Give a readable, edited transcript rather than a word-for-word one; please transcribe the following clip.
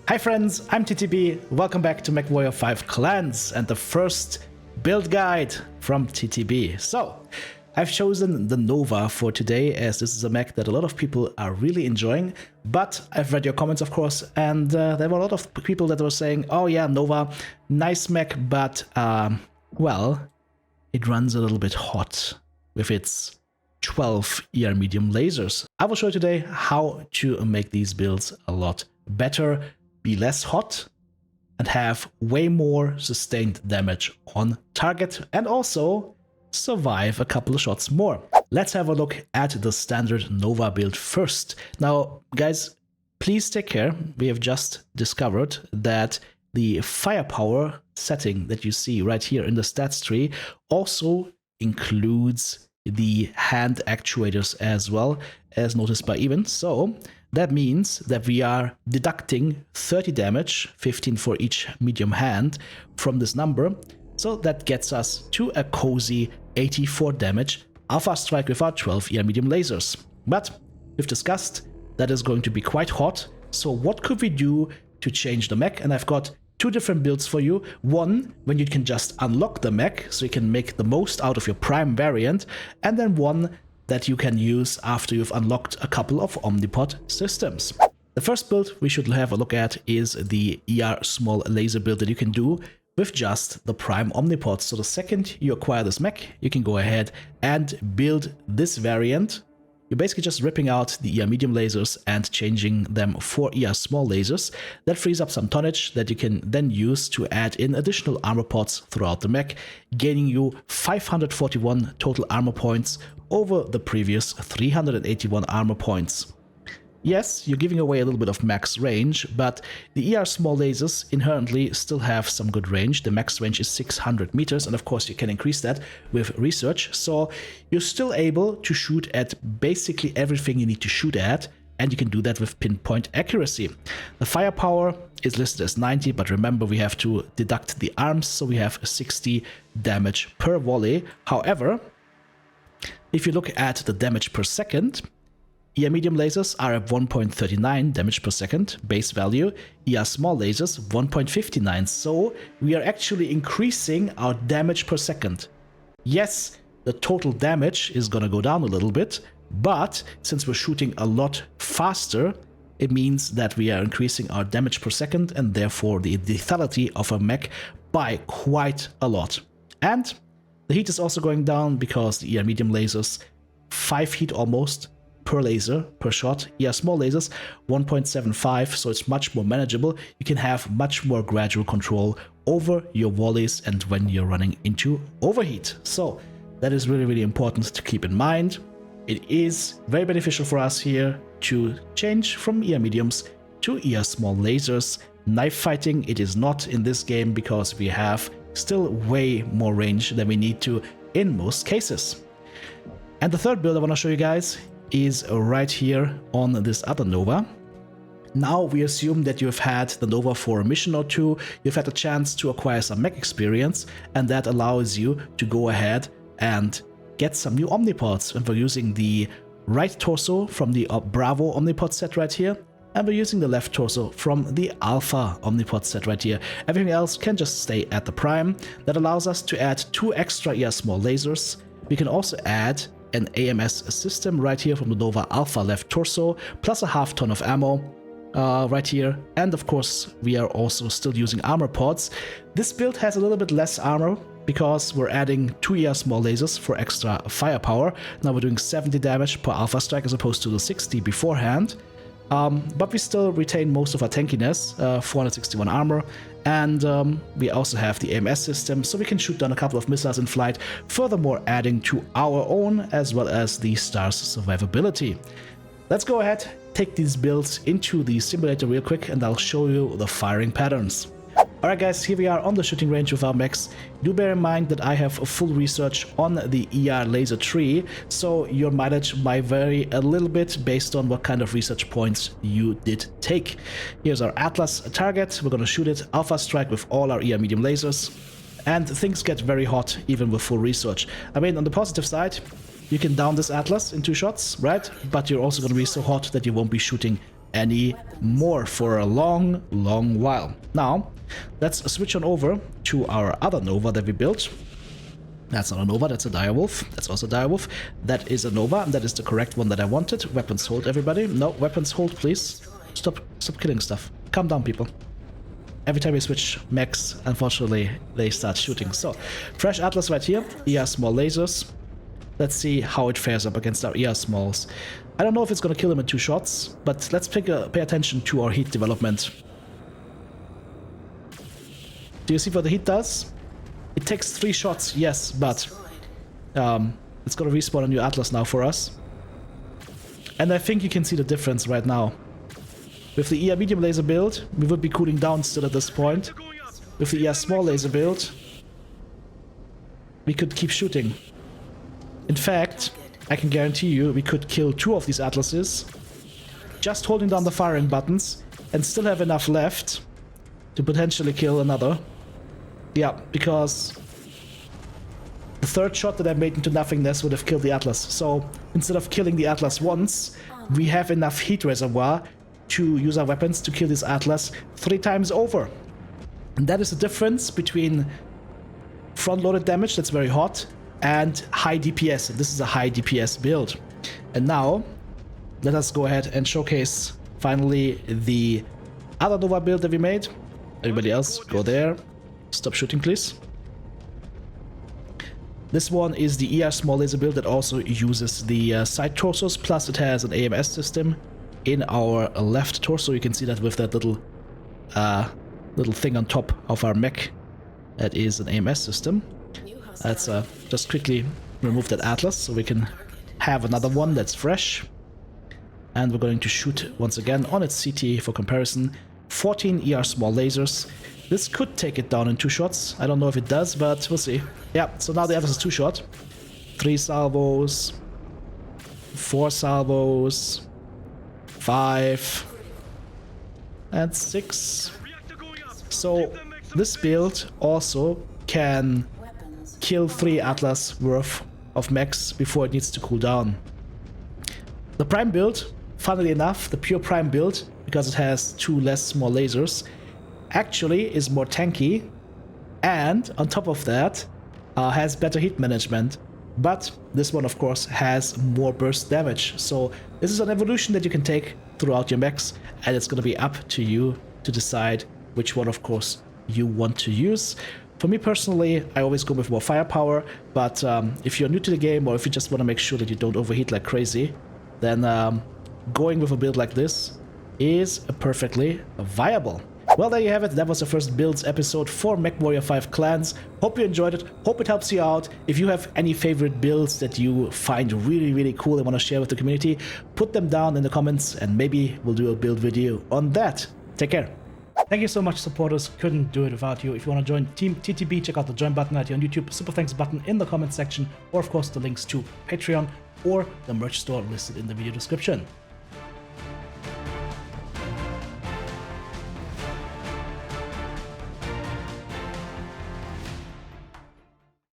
Hi friends, I'm TTB, welcome back to Mechwarrior 5 Clans and the first build guide from TTB. So, I've chosen the Nova for today as this is a mech that a lot of people are really enjoying, but I've read your comments of course, and there were a lot of people that were saying, oh yeah, Nova, nice mech, but well, it runs a little bit hot with its 12 ER medium lasers. I will show you today how to make these builds a lot better, be less hot, and have way more sustained damage on target, and also survive a couple of shots more. Let's have a look at the standard Nova build first. Now, guys, please take care. We have just discovered that the firepower setting that you see right here in the stats tree also includes the hand actuators as well, as noticed by Even. So that means that we are deducting 30 damage, 15 for each medium hand, from this number. So that gets us to a cozy 84 damage alpha strike with our 12 ER medium lasers. But we've discussed that is going to be quite hot. So what could we do to change the mech? And I've got two different builds for you. One, when you can just unlock the mech, so you can make the most out of your prime variant, and then one that you can use after you've unlocked a couple of Omnipod systems. The first build we should have a look at is the ER small laser build that you can do with just the prime Omnipods. So the second you acquire this mech, you can go ahead and build this variant. You're basically just ripping out the ER medium lasers and changing them for ER small lasers. That frees up some tonnage that you can then use to add in additional armor pods throughout the mech, gaining you 541 total armor points over the previous 381 armor points. Yes, you're giving away a little bit of max range, but the ER small lasers inherently still have some good range. The max range is 600 meters, and of course you can increase that with research. So you're still able to shoot at basically everything you need to shoot at, and you can do that with pinpoint accuracy. The firepower is listed as 90, but remember we have to deduct the arms, so we have 60 damage per volley. However, if you look at the damage per second, ER medium lasers are at 1.39 damage per second base value, ER small lasers 1.59, so we are actually increasing our damage per second. Yes, the total damage is gonna go down a little bit, but since we're shooting a lot faster, it means that we are increasing our damage per second and therefore the lethality of a mech by quite a lot. And the heat is also going down because the ER medium lasers 5 heat almost per laser, per shot. ER small lasers 1.75, so it's much more manageable. You can have much more gradual control over your volleys and when you're running into overheat. So that is really, really important to keep in mind. It is very beneficial for us here to change from ER mediums to ER small lasers. Knife fighting, it is not in this game because we have still way more range than we need to in most cases. And the third build I want to show you guys is right here on this other Nova. Now we assume that you've had the Nova for a mission or two, you've had a chance to acquire some mech experience, and that allows you to go ahead and get some new Omnipods. And we're using the right torso from the Bravo Omnipod set right here, and we're using the left torso from the Alpha Omnipod set right here. Everything else can just stay at the Prime. That allows us to add 2 extra ER small lasers. We can also add an AMS system right here from the Nova Alpha left torso, plus a half ton of ammo right here. And of course, we are also still using armor pods. This build has a little bit less armor because we're adding 2 ER small lasers for extra firepower. Now we're doing 70 damage per alpha strike as opposed to the 60 beforehand. But we still retain most of our tankiness, 461 armor, and we also have the AMS system, so we can shoot down a couple of missiles in flight, furthermore adding to our own as well as the star's survivability. Let's go ahead, take these builds into the simulator real quick, and I'll show you the firing patterns. Alright guys, here we are on the shooting range with our mechs. Do bear in mind that I have a full research on the ER laser tree, so your mileage might vary a little bit based on what kind of research points you did take. Here's our Atlas target, we're gonna shoot it alpha strike with all our ER medium lasers, and things get very hot even with full research. I mean, on the positive side, you can down this Atlas in 2 shots, right? But you're also gonna be so hot that you won't be shooting anymore for a long, long while. Now, let's switch on over to our other Nova that we built. That's not a Nova, that's a Direwolf. That's also a Direwolf. That is a Nova, and that is the correct one that I wanted. Weapons hold, everybody. No, weapons hold, please. Stop killing stuff. Calm down, people. Every time we switch mechs, unfortunately, they start shooting. So, fresh Atlas right here. ER small lasers. Let's see how it fares up against our ER smalls. I don't know if it's gonna kill him in 2 shots, but let's pay attention to our heat development. Do you see what the heat does? It takes 3 shots, yes, but it's gonna respawn a new Atlas now for us. And I think you can see the difference right now. With the ER medium laser build, we would be cooling down still at this point. With the ER small laser build, we could keep shooting. In fact, I can guarantee you we could kill 2 of these Atlases, just holding down the firing buttons, and still have enough left to potentially kill another. Yeah, because the 3rd shot that I made into nothingness would have killed the Atlas. So instead of killing the Atlas once, we have enough heat reservoir to use our weapons to kill this Atlas 3 times over. And that is the difference between front-loaded damage that's very hot and high DPS. And this is a high DPS build. And now, let us go ahead and showcase finally the other Nova build that we made. Everybody else, go there. Stop shooting, please. This one is the ER small laser build that also uses the side torsos, plus it has an AMS system in our left torso. You can see that with that little thing on top of our mech. That is an AMS system. Let's just quickly remove that Atlas so we can have another one that's fresh. And we're going to shoot once again on its CT for comparison. 14 ER small lasers. This could take it down in 2 shots. I don't know if it does, but we'll see. Yeah, so now the Atlas is 2 shot. 3 salvos. 4 salvos. 5. And 6. So this build also can kill 3 Atlas worth of mechs before it needs to cool down. The Prime build, funnily enough, the pure Prime build, because it has 2 less small lasers, actually is more tanky, and on top of that has better heat management. But this one, of course, has more burst damage. So this is an evolution that you can take throughout your mechs, and it's going to be up to you to decide which one, of course, you want to use. For me personally, I always go with more firepower, but if you're new to the game, or if you just want to make sure that you don't overheat like crazy, then going with a build like this is perfectly viable. Well, there you have it. That was the first builds episode for Mechwarrior 5 Clans. Hope you enjoyed it. Hope it helps you out. If you have any favorite builds that you find really, really cool and want to share with the community, put them down in the comments and maybe we'll do a build video on that. Take care. Thank you so much, supporters. Couldn't do it without you. If you want to join Team TTB, check out the join button right here on YouTube, super thanks button in the comment section, or of course the links to Patreon or the merch store listed in the video description.